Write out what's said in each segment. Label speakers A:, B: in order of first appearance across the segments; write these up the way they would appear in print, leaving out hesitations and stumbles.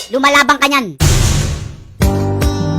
A: Lumalabang ka niyan.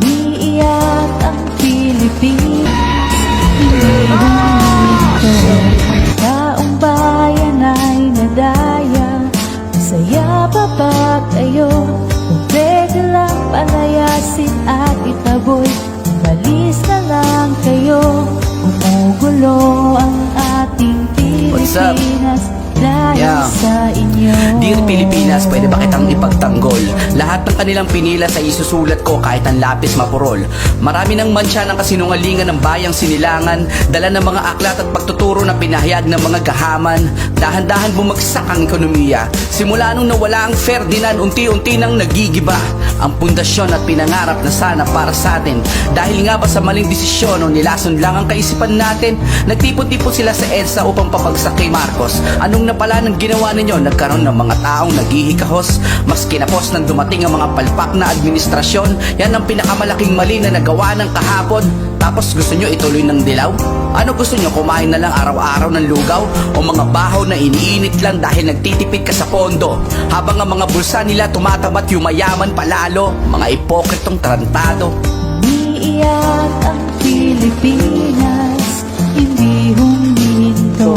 B: Umiiyak ang Pilipinas, hindi huminto. Taong bayan ay nadaya, masaya pa ba kayo? Kung pwede lang palayasin at itaboy, umalis na lang kayo. Umugulo ang ating
C: What's up?
B: Pilipinas dahil
C: Yeah.
B: sa inyo.
C: Dear Pilipinas, pwede ba kitang ipagtanggol? Lahat ng kanilang pinila sa isusulat ko kahit ang lapis mapurol. Marami ng mansya ng kasinungalingan ng bayang sinilangan, dala ng mga aklat at pagtuturo na pinahayag ng mga gahaman. Dahan-dahan bumagsak ang ekonomiya. Simula nung nawala ang Ferdinand, unti-unti nang nagigiba ang pundasyon at pinangarap na sana para sa atin. Dahil nga ba sa maling desisyon o nilason lang ang kaisipan natin, nagtipon-tipon sila sa EDSA upang papagsak kay Marcos. Anong napala ng ginawa ninyo? Nagkaroon ng mga taong naghihikahos. Mas kinapos nang dumating ang mga palpak na administrasyon. Yan ang pinakamalaking mali na nagawa ng kahapon. Tapos gusto nyo ituloy ng dilaw? Ano gusto nyo, kumain na lang araw-araw ng lugaw? O mga bahaw na iniinit lang dahil nagtitipid ka sa pondo? Habang ang mga bulsa nila tumatamat, yumayaman palalo. Mga ipokritong tarantado.
B: Umiiyak ang Pilipinas, hindi huminto.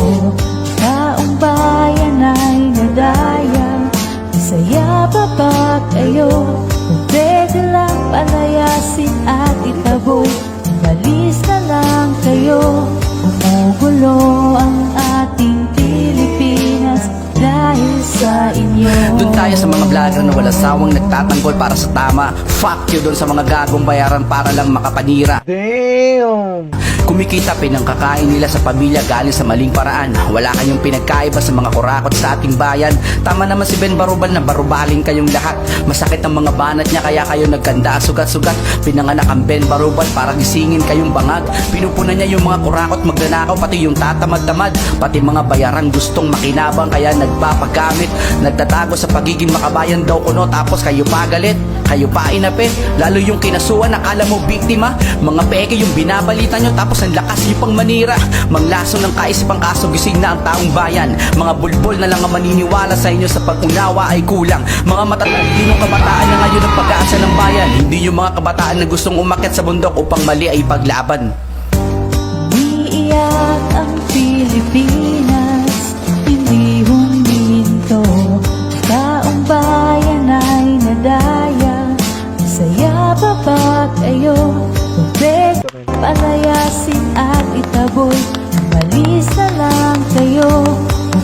B: Taong bayan ay nadaya, masaya pa ba kayo? Kung pwede lang palayasin at itaboy, umalis na lang kayo. Umugulo ang ating Pilipinas dahil sa inyo.
C: Doon tayo sa mga vlogger na wala sawang nagtatanggol para sa tama. Fuck you doon sa mga gagong bayaran para lang makapanira.
D: Damn!
C: Kumikita pinangkakain nila sa pamilya galing sa maling paraan. Wala kayong pinagkaiba sa mga kurakot sa ating bayan. Tama naman si Ben Barubal na barubaling kayong lahat. Masakit ang mga banat niya kaya kayo nagkanda sugat-sugat. Pinanganak ang Ben Barubal para gisingin kayong bangag. Pinupunan niya yung mga kurakot magnanakaw, pati yung tatamad-tamad. Pati mga bayarang gustong makinabang kaya nagpapagamit. Nagtatago sa pagiging makabayan daw kuno, tapos kayo pa galit. Kayo pa inapit, lalo yung kinasuan, nakala mo biktima. Mga peke yung binabalita nyo, tapos ang lakas nyo pang manira. Manglaso ng kaisipang kaso, gising na ang taong bayan. Mga bulbol na lang ang maniniwala sa inyo sa pag-unawa ay kulang. Mga matatalinong kabataan na ngayon ang pag-asa ng bayan. Hindi yung mga kabataan na gustong umakyat sa bundok upang mali ay paglaban.
B: Umiiyak ang Pilipinas, hindi huminto. Taong bayan ay nadaya, masaya pa ba kayo? Kung pwede palayasin at itaboy, umalis na lang kayo.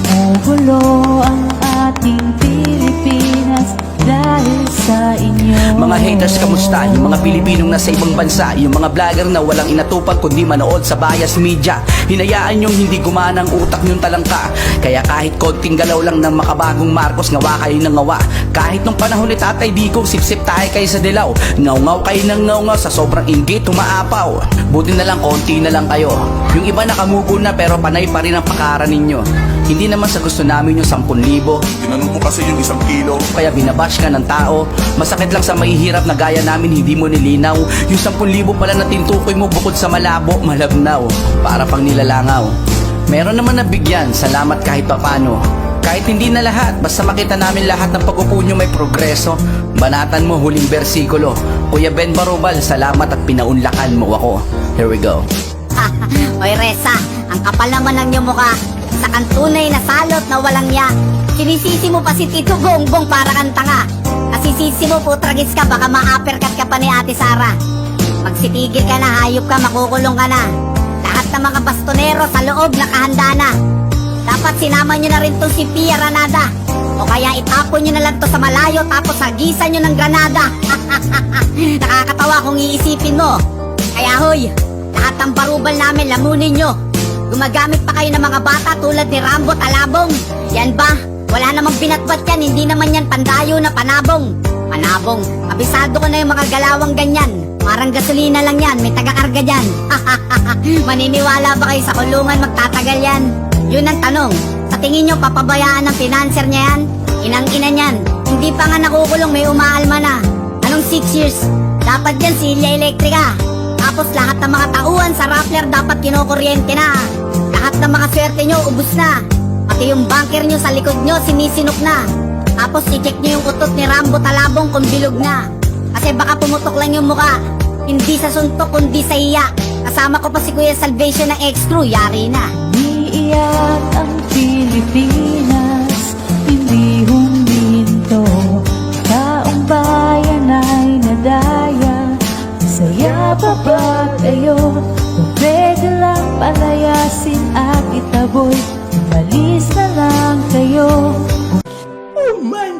B: Umugulo ang ating Pilipinas dahil sa inyo.
C: Mga haters, kamusta? Yung mga Pilipinong nasa ibang bansa, yung mga vlogger na walang inatupag kundi manood sa bias media. Hinayaan yung hindi gumana ang utak nyong talangka. Kaya kahit konting galaw lang ng makabagong Marcos, ngawa kayo ng ngawa. Kahit nung panahon ni Tatay Digong, sip-sip tayo kayo sa dilaw. Ngaw-ngaw kayo ng ngaw-ngaw, sa sobrang inggit tumaapaw. Buti na lang, konti na lang kayo. Yung iba nakamugo na pero panay pa rin ang pakaran ninyo. Hindi naman sa gusto namin yung 10,000.
E: Tinanong ko kasi yung 1 kilo.
C: Kaya binabash ka ng tao. Masakit lang sa mahihirap na gaya namin, hindi mo nilinaw. Yung 10,000 pala na tintukoy mo bukod sa malabo, malabnaw. Para pang nilalangaw. Meron naman nabigyan, salamat kahit papano. Kahit hindi na lahat, basta makita namin lahat ng pag-upo nyo may progreso. Banatan mo huling bersikulo. Kuya Ben Barubal, salamat at pinaunlakan mo ako. Here we go.
A: Oy Reza, ang kapal naman ng iyong mukha. Sa kantunay na salot na walang ya. Sinisisi mo pa si Tito Bongbong para kang tanga. Nasisisi mo putragis ka, baka ma-uppercut ka pa ni Ate Sara. Magsitigil ka na, hayop ka, makukulong ka na. Lahat ng mga bastonero sa loob nakahanda na. Dapat sinama nyo na rin tong si Pia Ranada. O kaya itapon nyo na lang to sa malayo, tapos hagisan nyo ng granada. Nakakatawa kung iisipin mo. Kaya hoy, lahat ng barubal namin lamunin nyo. Gumagamit pa kayo ng mga bata tulad ni Rambo Talabong. Yan ba? Wala namang binatbat yan, hindi naman yan pandayo na panabong. Panabong, abisado ko na yung mga galawang ganyan. Parang gasolina lang yan, may taga-karga dyan. Maniniwala ba kayo sa kulungan, magtatagal yan? Yun ang tanong, sa tingin nyo papabayaan ng financer niya yan? Inang-ina niyan, hindi pa nga nakukulong, may umaalma na. Anong 6 years? Dapat yan silya elektrika. Tapos lahat ng mga tauhan sa Rappler dapat kinokuryente na. Lahat ng mga swerte nyo ubus na. Pati yung bunker nyo sa likod nyo sinisinok na. Tapos i-check nyo yung utot ni Rambo Talabong kung bilog na. Kasi baka pumutok lang yung muka. Hindi sa suntok kundi sa iya. Kasama ko pa si Kuya Salvation ng X-Crew, yari na.
B: Umiiyak ang Pilipinas, hindi huminto. Taong bayan ay nadaya. Saya pa ba kayo? Kung pwede lang palayasin at itaboy, umalis na lang kayo.
E: Oh my